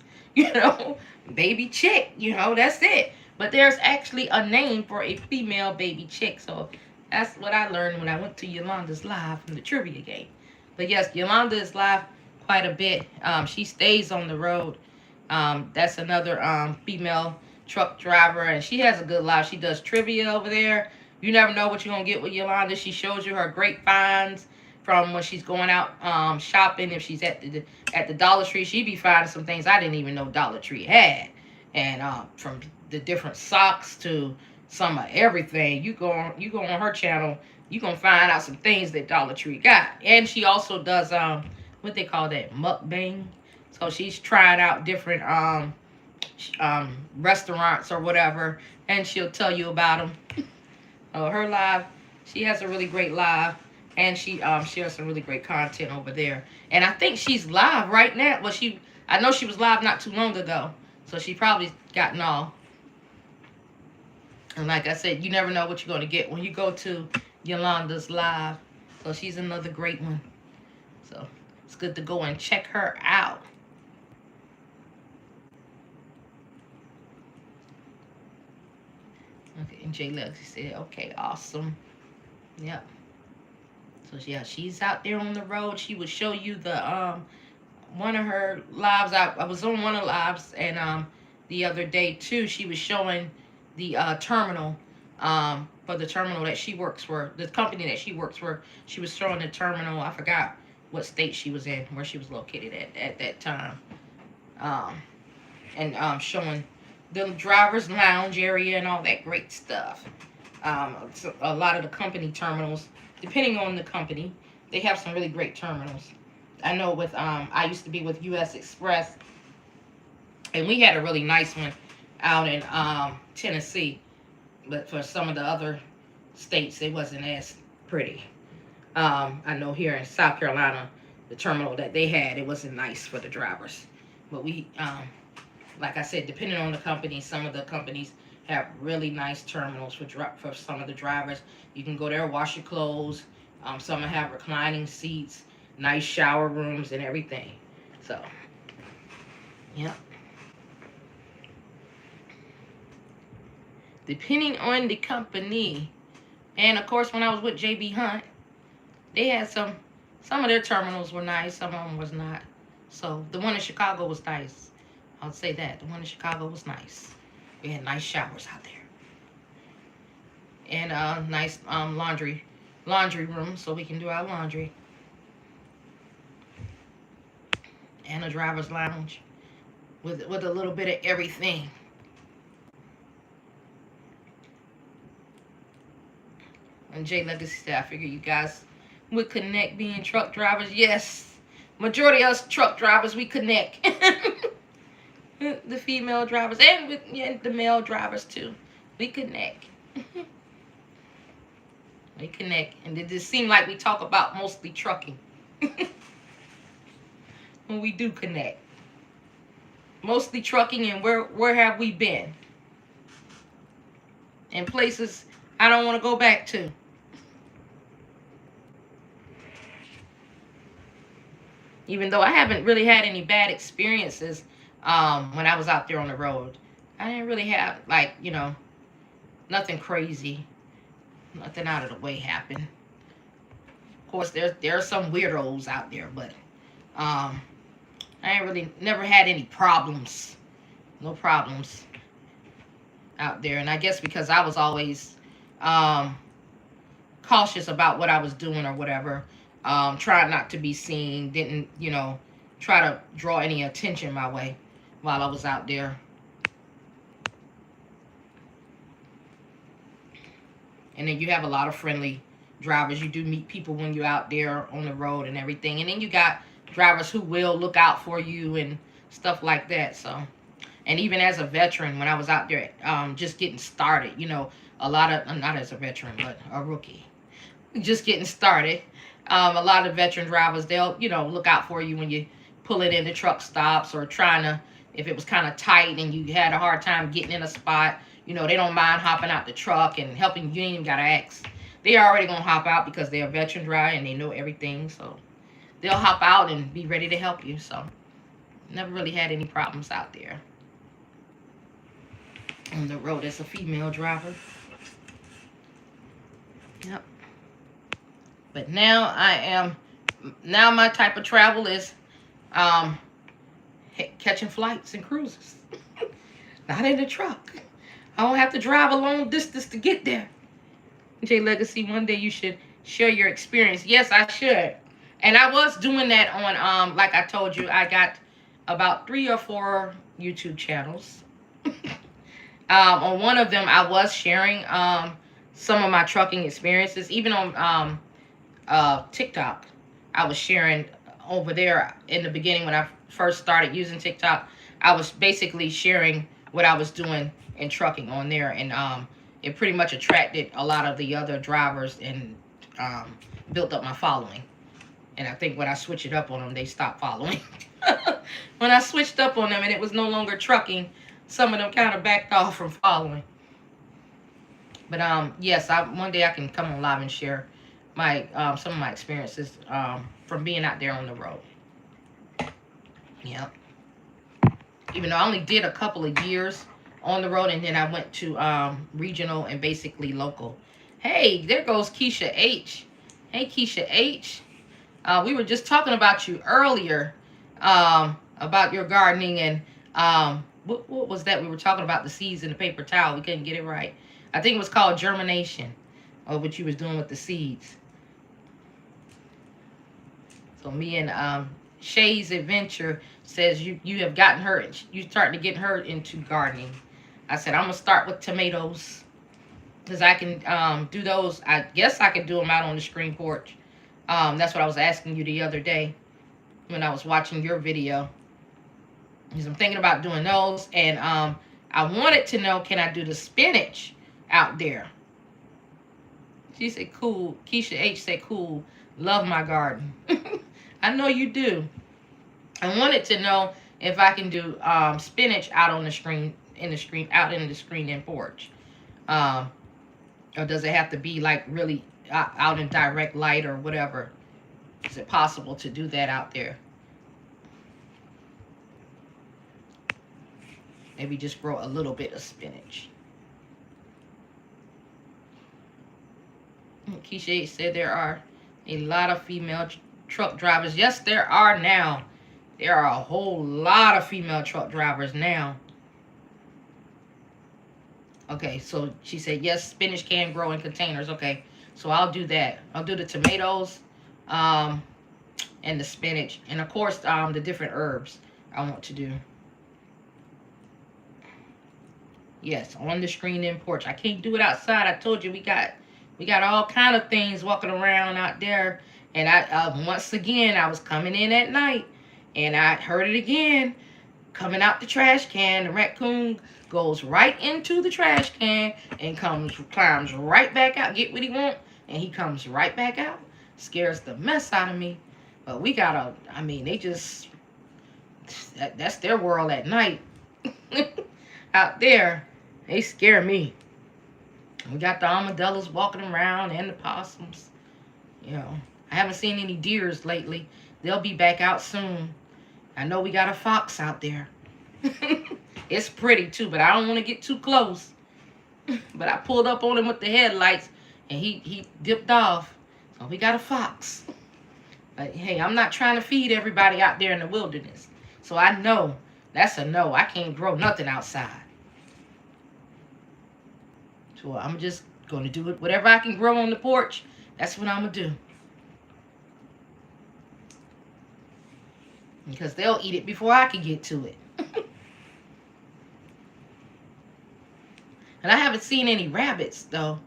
Baby chick. That's it. But there's actually a name for a female baby chick. So that's what I learned when I went to Yolanda's live from the trivia game. But yes, Yolanda is live quite a bit. She stays on the road. That's another female truck driver, and she has a good life. She does trivia over there. You never know what you're gonna get with Yolanda. She shows you her great finds from when she's going out shopping. If she's at the Dollar Tree, she be finding some things I didn't even know Dollar Tree had. And from the different socks to some of everything, you go on her channel, you gonna find out some things that Dollar Tree got. And she also does what they call that, mukbang. So she's trying out different restaurants or whatever, and she'll tell you about them. Her live, she has a really great live, and she shares some really great content over there. And I think she's live right now. Well, I know she was live not too long ago, so she probably gotten off. And like I said, you never know what you're going to get when you go to Yolanda's live. So she's another great one. So it's good to go and check her out. Okay, and Jay Lexi said, okay, awesome. Yep. So yeah, she's out there on the road. She would show you the one of her lives. I was on one of the lives, and the other day too, she was showing the terminal for the terminal that she works for, the company that she works for. She was showing the terminal. I forgot what state she was in, where she was located at that time, and showing the driver's lounge area and all that great stuff. So a lot of the company terminals, depending on the company, they have some really great terminals. I know with I used to be with U.S. Express, and we had a really nice one out in Tennessee, but for some of the other states, it wasn't as pretty. I know here in South Carolina, the terminal that they had, it wasn't nice for the drivers. But we, like I said, depending on the company, some of the companies have really nice terminals for some of the drivers. You can go there, wash your clothes. Some have reclining seats, nice shower rooms, and everything. So, yeah. Depending on the company, and of course, when I was with JB Hunt, they had some of their terminals were nice, some of them was not. So the one in Chicago was nice. I'll say that. The one in Chicago was nice. We had nice showers out there. And nice laundry room so we can do our laundry. And a driver's lounge with a little bit of everything. And Jay Legacy said, I figure you guys would connect being truck drivers. Yes. Majority of us truck drivers, we connect. The female drivers and with the male drivers too. We connect. We connect. And it just seems like we talk about mostly trucking. When we do connect. Mostly trucking, and where have we been? In places I don't want to go back to. Even though I haven't really had any bad experiences when I was out there on the road. I didn't really have, like, nothing crazy. Nothing out of the way happened. Of course, there are some weirdos out there, but I ain't really never had any problems. No problems out there. And I guess because I was always cautious about what I was doing or whatever. Tried not to be seen. Didn't, try to draw any attention my way while I was out there. And then you have a lot of friendly drivers. You do meet people when you're out there on the road and everything. And then you got drivers who will look out for you and stuff like that. So, and even as a veteran, when I was out there just getting started, a lot of, not as a veteran, but a rookie, just getting started. A lot of veteran drivers, they'll, look out for you when you pull it into truck stops or trying to, if it was kind of tight and you had a hard time getting in a spot, they don't mind hopping out the truck and helping. You ain't even got to ask. They already going to hop out because they're a veteran driver and they know everything. So they'll hop out and be ready to help you. So never really had any problems out there on the road as a female driver. Yep. But now my type of travel is catching flights and cruises. Not in the truck. I don't have to drive a long distance to get there. Jay Legacy, one day you should share your experience. Yes, I should. And I was doing that on, like I told you, I got about 3 or 4 YouTube channels. On one of them, I was sharing some of my trucking experiences. Even on TikTok, I was sharing over there in the beginning when I first started using TikTok. I was basically sharing what I was doing in trucking on there, and it pretty much attracted a lot of the other drivers and built up my following. And I think when I switched it up on them, they stopped following. When I switched up on them and it was no longer trucking, some of them kind of backed off from following. But yes, one day I can come on live and share my some of my experiences from being out there on the road. Yep. Even though I only did a couple of years on the road, and then I went to regional and basically local. Hey, there goes Keisha H. Hey, Keisha H. We were just talking about you earlier, about your gardening, and what was that? We were talking about the seeds in the paper towel. We couldn't get it right. I think it was called germination, or what you was doing with the seeds. So me and Shay's Adventure says you have gotten her, you starting to get her into gardening. I said I'm gonna start with tomatoes, because I can do those. I guess I could do them out on the screen porch. That's what I was asking you the other day when I was watching your video. Because I'm thinking about doing those, and I wanted to know, can I do the spinach out there? She said cool. Keisha H said cool. Love my garden. I know you do. I wanted to know if I can do spinach out on the screen, out in the screen-in porch. Or does it have to be like really out in direct light or whatever? Is it possible to do that out there? Maybe just grow a little bit of spinach. Keisha said there are a lot of female truck drivers. Yes, there are now. There are a whole lot of female truck drivers now. Okay, so she said, yes, spinach can grow in containers. Okay, so I'll do that. I'll do the tomatoes and the spinach. And, of course, the different herbs I want to do. Yes, on the screen-in porch. I can't do it outside. I told you we got all kind of things walking around out there. And I once again, I was coming in at night, and I heard it again. Coming out the trash can, the raccoon goes right into the trash can and climbs right back out, get what he wants, and he comes right back out. Scares the mess out of me. But we gotta, I mean, they just, that's their world at night. Out there, they scare me. We got the armadillos walking around and the possums. You know, I haven't seen any deers lately. They'll be back out soon. I know we got a fox out there. It's pretty too, but I don't want to get too close. But I pulled up on him with the headlights, and he dipped off. So we got a fox. But hey, I'm not trying to feed everybody out there in the wilderness. So I know that's a no. I can't grow nothing outside. So I'm just going to do it. Whatever I can grow on the porch, that's what I'm going to do. Because they'll eat it before I can get to it. And I haven't seen any rabbits, though.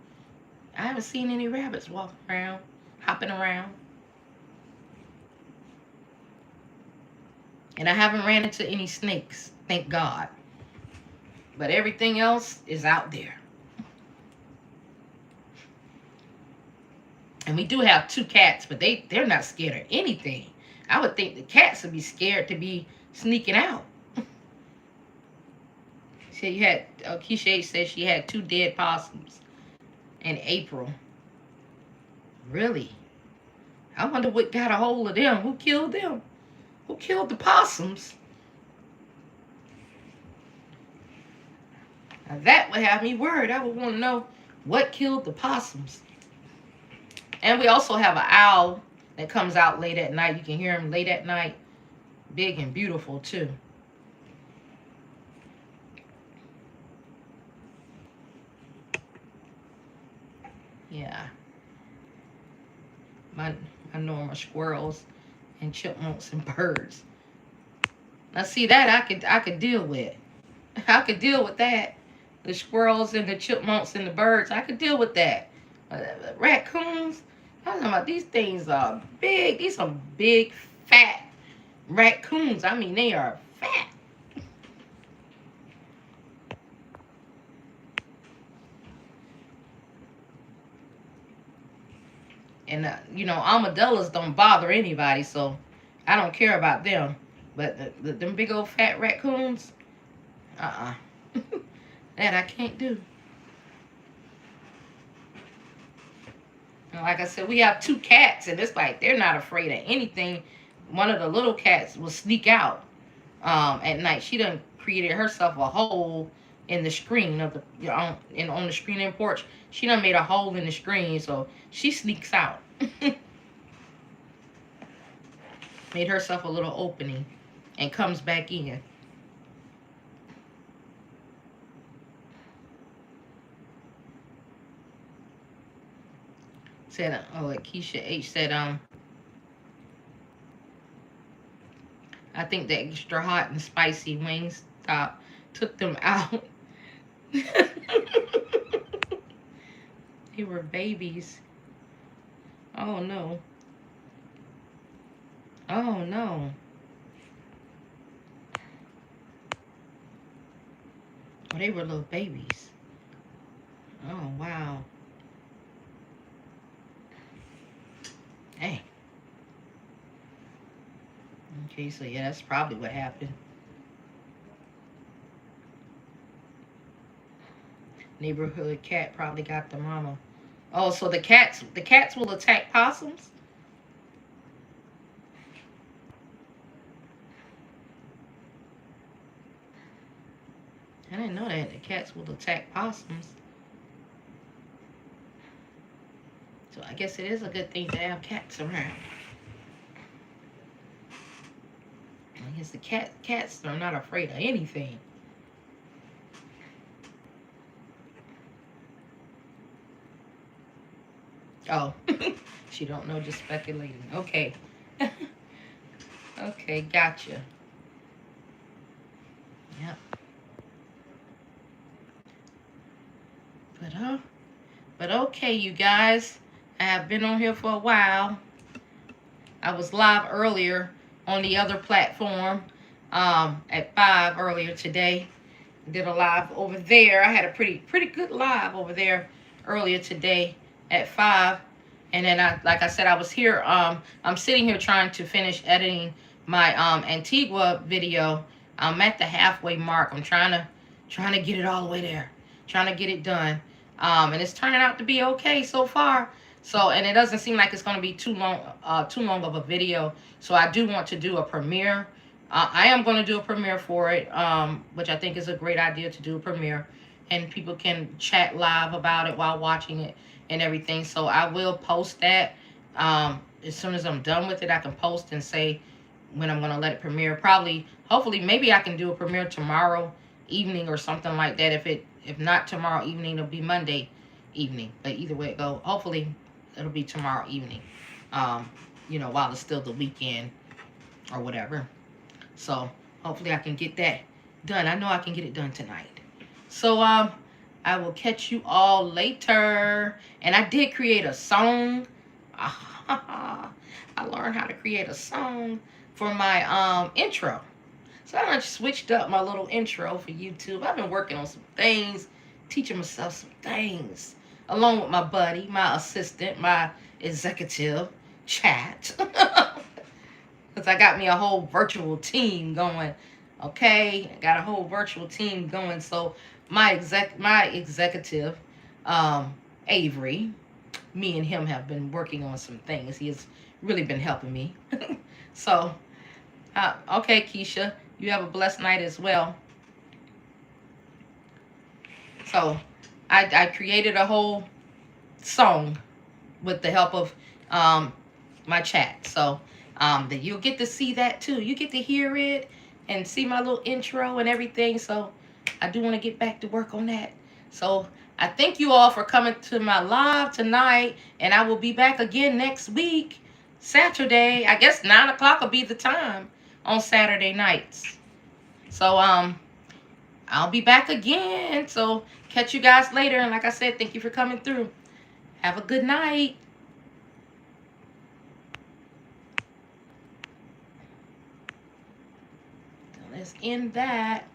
I haven't seen any rabbits walking around, hopping around. And I haven't ran into any snakes, thank God. But everything else is out there. And we do have 2 cats, but they're not scared of anything. I would think the cats would be scared to be sneaking out. So you had, Keisha said she had 2 dead possums in April. Really? I wonder what got a hold of them. Who killed them? Who killed the possums? Now that would have me worried. I would want to know what killed the possums. And we also have an owl that comes out late at night. You can hear him late at night. Big and beautiful, too. Yeah. My normal squirrels and chipmunks and birds. Now, see, that I could deal with. I could deal with that. The squirrels and the chipmunks and the birds, I could deal with that. Raccoons, I'm talking about, these things are big. These are big, fat raccoons. I mean, they are fat. And, you know, armadillos don't bother anybody, so I don't care about them. But them big old fat raccoons, that I can't do. And like I said, we have 2 cats, and it's like they're not afraid of anything. One of the little cats will sneak out at night. She done created herself a hole in the screen of the on the screen in porch. She done made a hole in the screen, so she sneaks out. Made herself a little opening and comes back in. Said, oh, Keisha H said, I think the extra hot and spicy wings took them out. They were babies. Oh no. Oh no. Oh, they were little babies. Oh wow. Dang. Okay, so yeah, that's probably what happened. Neighborhood cat probably got the mama. Oh, so the cats will attack possums? I didn't know that the cats will attack possums. So I guess it is a good thing to have cats around. I guess the cats are not afraid of anything. Oh, she don't know, just speculating. Okay. Okay, gotcha. Yep. But okay, you guys. I have been on here for a while. I was live earlier on the other platform at 5 earlier today. Did a live over there. I had a pretty good live over there earlier today at 5. And then like I said, I was here. I'm sitting here trying to finish editing my Antigua video. I'm at the halfway mark. I'm trying to get it all the way there. Trying to get it done. And it's turning out to be okay so far. So, and it doesn't seem like it's going to be too long of a video. So I do want to do a premiere. I am going to do a premiere for it, which I think is a great idea to do a premiere. And people can chat live about it while watching it and everything. So I will post that. As soon as I'm done with it, I can post and say when I'm going to let it premiere. Probably, hopefully, maybe I can do a premiere tomorrow evening or something like that. If not tomorrow evening, it'll be Monday evening. But either way it go, hopefully it'll be tomorrow evening. While it's still the weekend or whatever. So hopefully I can get that done. I know I can get it done tonight. So I will catch you all later. And I did create a song. I learned how to create a song for my intro. So I just switched up my little intro for YouTube. I've been working on some things, teaching myself some things, along with my buddy, my assistant, my executive, Chat. Because I got me a whole virtual team going. Okay, I got a whole virtual team going. So my executive, Avery, me and him have been working on some things. He has really been helping me. So, okay, Keisha, you have a blessed night as well. So I created a whole song with the help of my chat. So that you'll get to see that too. You get to hear it and see my little intro and everything. So I do want to get back to work on that. So I thank you all for coming to my live tonight. And I will be back again next week, Saturday. I guess 9 o'clock will be the time on Saturday nights. So I'll be back again. So catch you guys later. And like I said, thank you for coming through. Have a good night. Let's end that.